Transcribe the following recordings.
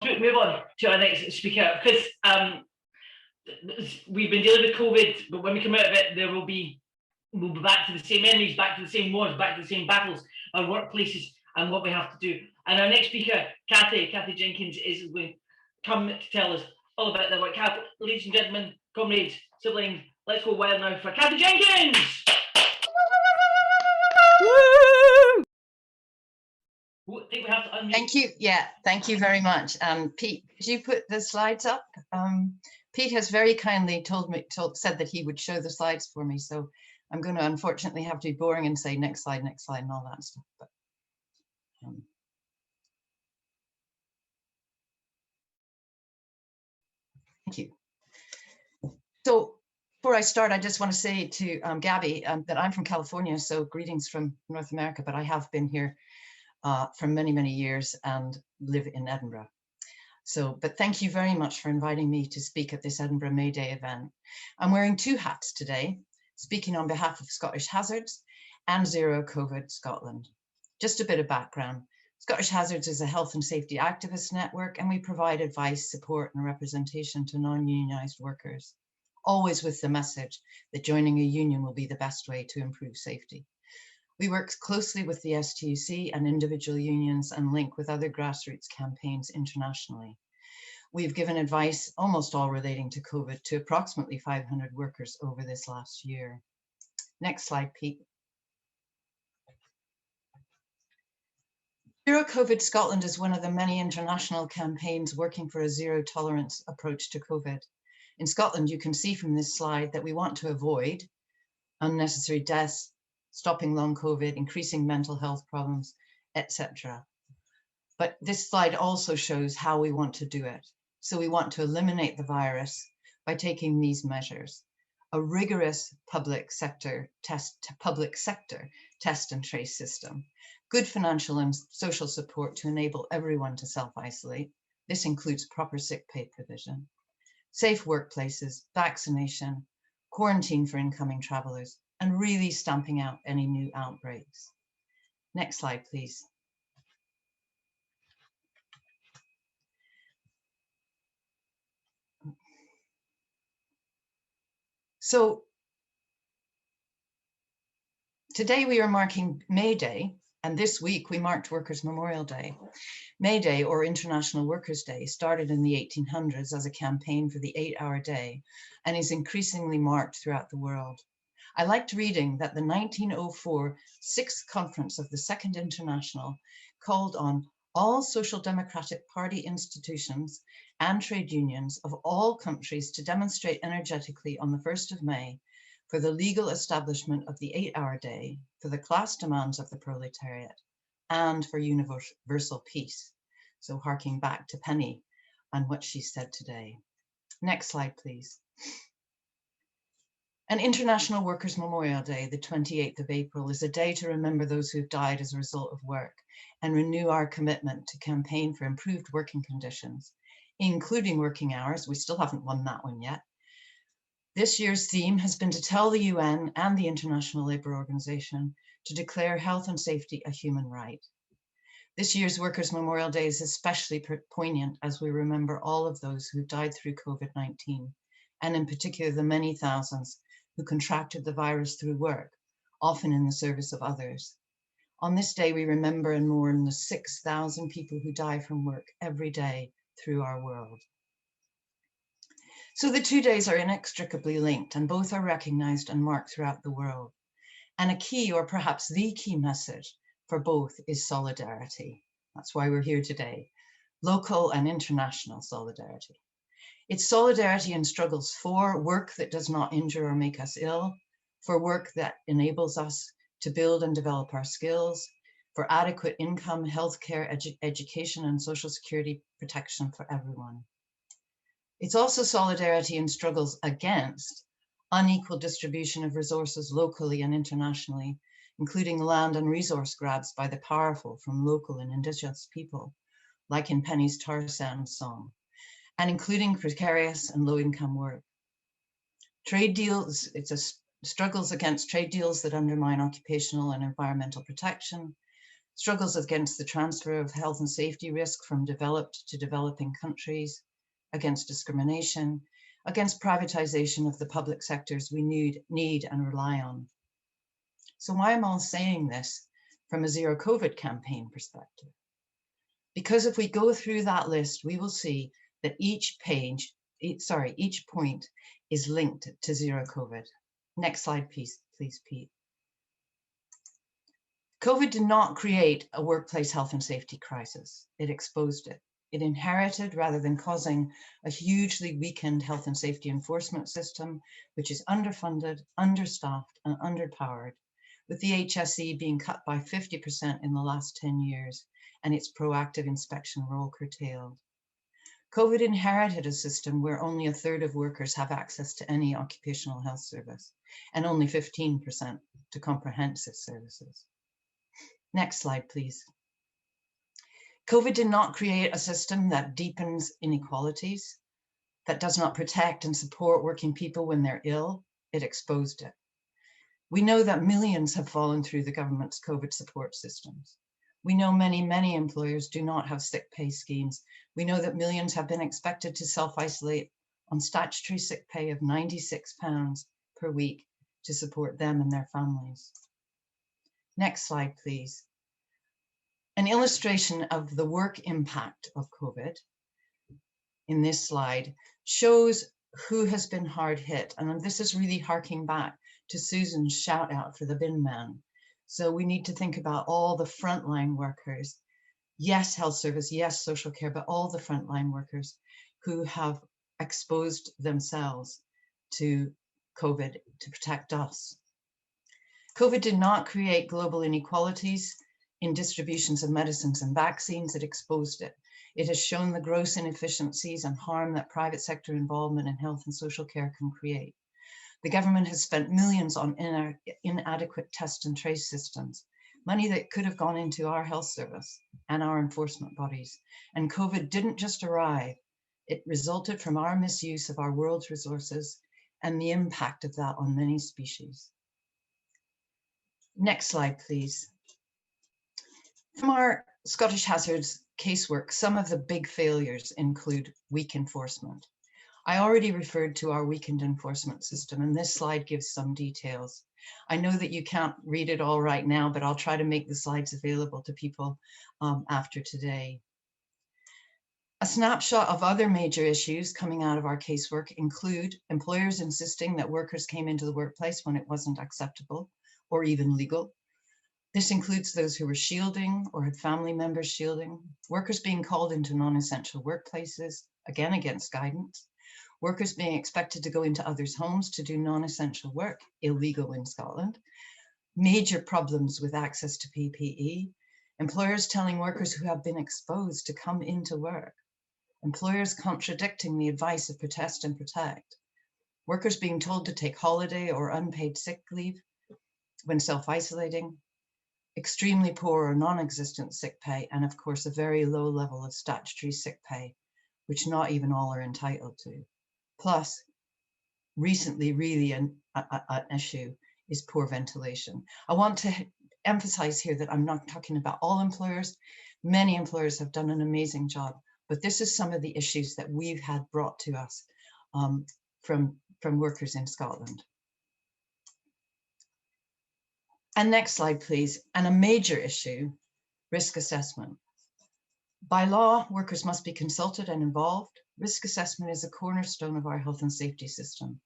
move on to our next speaker, because we've been dealing with COVID, but when we come out of it, we'll be back to the same enemies, back to the same wars, back to the same battles, our workplaces, and what we have to do. And our next speaker, Kathy Jenkins, is going to come to tell us all about that work. Ladies and gentlemen, comrades, siblings, let's go wild now for Kathy Jenkins! Woo! I think we have to unmute. Thank you. Yeah, thank you very much. Pete, could you put the slides up? Pete has very kindly said that he would show the slides for me, so I'm going to unfortunately have to be boring and say next slide, and all that stuff. But, thank you. So before I start, I just want to say to Gabby that I'm from California, so greetings from North America, but I have been here for many, many years and live in Edinburgh. So, but thank you very much for inviting me to speak at this Edinburgh May Day event. I'm wearing two hats today, speaking on behalf of Scottish Hazards and Zero COVID Scotland. Just a bit of background. Scottish Hazards is a health and safety activist network, and we provide advice, support and representation to non-unionised workers, always with the message that joining a union will be the best way to improve safety. We work closely with the STUC and individual unions and link with other grassroots campaigns internationally. We've given advice, almost all relating to COVID, to approximately 500 workers over this last year. Next slide, Pete. Zero COVID Scotland is one of the many international campaigns working for a zero tolerance approach to COVID. In Scotland, you can see from this slide that we want to avoid unnecessary deaths, stopping long COVID, increasing mental health problems, etc. But this slide also shows how we want to do it. So we want to eliminate the virus by taking these measures: a rigorous public sector test and trace system, good financial and social support to enable everyone to self-isolate. This includes proper sick pay provision, safe workplaces, vaccination, quarantine for incoming travellers, and really stamping out any new outbreaks. Next slide, please. So today we are marking May Day, and this week we marked Workers' Memorial Day. May Day, or International Workers' Day, started in the 1800s as a campaign for the 8-hour day and is increasingly marked throughout the world. I liked reading that the 1904 Sixth Conference of the Second International called on all Social Democratic Party institutions and trade unions of all countries to demonstrate energetically on the 1st of May for the legal establishment of the 8-hour day, for the class demands of the proletariat, and for universal peace. So harking back to Penny and what she said today. Next slide, please. An International Workers' Memorial Day, the 28th of April, is a day to remember those who have died as a result of work and renew our commitment to campaign for improved working conditions, including working hours. We still haven't won that one yet. This year's theme has been to tell the UN and the International Labour Organization to declare health and safety a human right. This year's Workers' Memorial Day is especially poignant as we remember all of those who died through COVID-19, and in particular the many thousands who contracted the virus through work, often in the service of others. On this day, we remember and mourn the 6,000 people who die from work every day through our world. So the 2 days are inextricably linked, and both are recognized and marked throughout the world. And a key, or perhaps the key message for both, is solidarity. That's why we're here today, local and international solidarity. It's solidarity in struggles for work that does not injure or make us ill, for work that enables us to build and develop our skills, for adequate income, healthcare, education, and social security protection for everyone. It's also solidarity in struggles against unequal distribution of resources locally and internationally, including land and resource grabs by the powerful from local and indigenous people, like in Penny's Tar Sands song, and including precarious and low-income work. Trade deals, it's a struggles against trade deals that undermine occupational and environmental protection, struggles against the transfer of health and safety risk from developed to developing countries, against discrimination, against privatization of the public sectors we need and rely on. So why am I saying this from a zero COVID campaign perspective? Because if we go through that list, we will see that each point is linked to zero COVID. Next slide, please, Pete. COVID did not create a workplace health and safety crisis. It exposed it. It inherited, rather than causing, a hugely weakened health and safety enforcement system, which is underfunded, understaffed, and underpowered, with the HSE being cut by 50% in the last 10 years, and its proactive inspection role curtailed. COVID inherited a system where only a third of workers have access to any occupational health service, and only 15% to comprehensive services. Next slide, please. COVID did not create a system that deepens inequalities, that does not protect and support working people when they're ill. It exposed it. We know that millions have fallen through the government's COVID support systems. We know many, many employers do not have sick pay schemes. We know that millions have been expected to self-isolate on statutory sick pay of £96 per week to support them and their families. Next slide, please. An illustration of the work impact of COVID in this slide shows who has been hard hit. And this is really harking back to Susan's shout out for the bin man. So we need to think about all the frontline workers. Yes, health service, yes, social care, but all the frontline workers who have exposed themselves to COVID to protect us. COVID did not create global inequalities in distributions of medicines and vaccines. It exposed it. It has shown the gross inefficiencies and harm that private sector involvement in health and social care can create. The government has spent millions on inadequate test and trace systems, money that could have gone into our health service and our enforcement bodies. And COVID didn't just arrive. It resulted from our misuse of our world's resources and the impact of that on many species. Next slide, please. From our Scottish Hazards casework, some of the big failures include weak enforcement. I already referred to our weakened enforcement system, and this slide gives some details. I know that you can't read it all right now, but I'll try to make the slides available to people after today. A snapshot of other major issues coming out of our casework include employers insisting that workers came into the workplace when it wasn't acceptable or even legal. This includes those who were shielding or had family members shielding, workers being called into non-essential workplaces, again against guidance, workers being expected to go into others' homes to do non-essential work, illegal in Scotland, major problems with access to PPE, employers telling workers who have been exposed to come into work, employers contradicting the advice of protest and protect, workers being told to take holiday or unpaid sick leave when self-isolating, extremely poor or non-existent sick pay, and of course a very low level of statutory sick pay, which not even all are entitled to. Plus, recently really an issue is poor ventilation. I want to emphasize here that I'm not talking about all employers. Many employers have done an amazing job, but this is some of the issues that we've had brought to us from workers in Scotland. And next slide, please. And a major issue, risk assessment. By law, workers must be consulted and involved. Risk assessment is a cornerstone of our health and safety system.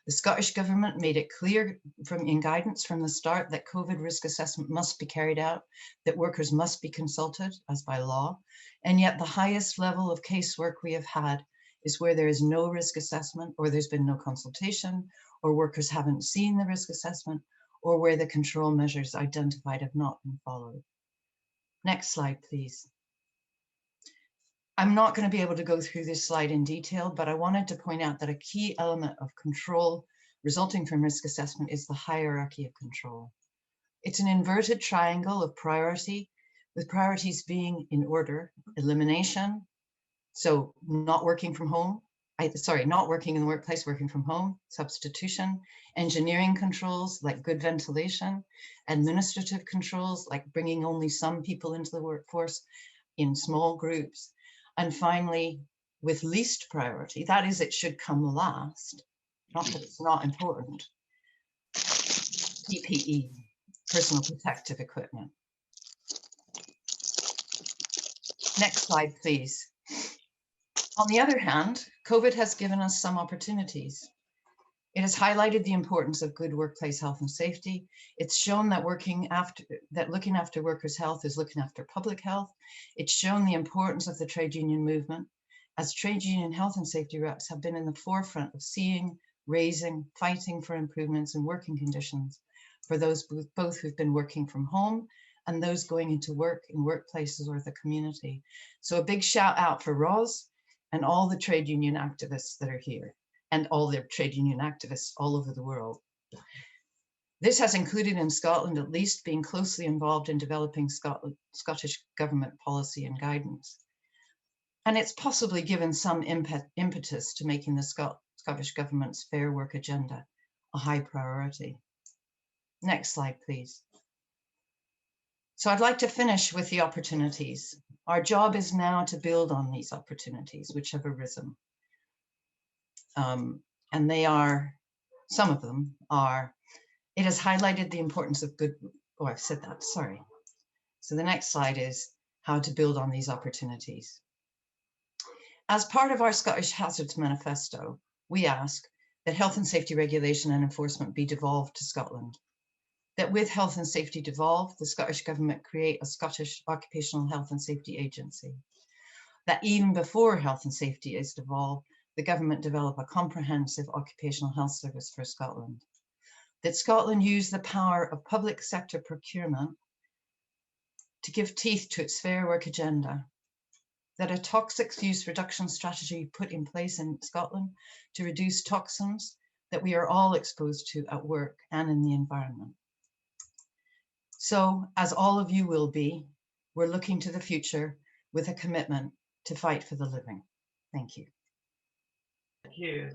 The Scottish Government made it clear in guidance from the start that COVID risk assessment must be carried out, that workers must be consulted as by law. And yet the highest level of casework we have had is where there is no risk assessment, or there's been no consultation, or workers haven't seen the risk assessment, or where the control measures identified have not been followed. Next slide, please. I'm not going to be able to go through this slide in detail, but I wanted to point out that a key element of control resulting from risk assessment is the hierarchy of control. It's an inverted triangle of priority, with priorities being in order: elimination, so not working from home, not working in the workplace, working from home, substitution, engineering controls like good ventilation, administrative controls like bringing only some people into the workforce in small groups, and finally, with least priority, that is, it should come last, not that it's not important, PPE, personal protective equipment. Next slide, please. On the other hand, COVID has given us some opportunities. It has highlighted the importance of good workplace health and safety. It's shown that looking after workers' health is looking after public health. It's shown the importance of the trade union movement, as trade union health and safety reps have been in the forefront of seeing, raising, fighting for improvements in working conditions for those both who've been working from home and those going into work in workplaces or the community. So a big shout out for Roz and all the trade union activists that are here, and all the trade union activists all over the world. This has included in Scotland at least being closely involved in developing Scottish government policy and guidance. And it's possibly given some impetus to making the Scottish government's Fair Work agenda a high priority. Next slide, please. So I'd like to finish with the opportunities. Our job is now to build on these opportunities which have arisen. And they are, some of them are, it has highlighted the importance of good, oh, I've said that, sorry. So the next slide is how to build on these opportunities. As part of our Scottish Hazards Manifesto, we ask that health and safety regulation and enforcement be devolved to Scotland. That with health and safety devolved, the Scottish Government create a Scottish Occupational Health and Safety Agency. That even before health and safety is devolved, the government develop a comprehensive occupational health service for Scotland. That Scotland use the power of public sector procurement to give teeth to its Fair Work agenda. That a toxics use reduction strategy put in place in Scotland to reduce toxins that we are all exposed to at work and in the environment. So, as all of you will be, we're looking to the future with a commitment to fight for the living. Thank you. Thank you.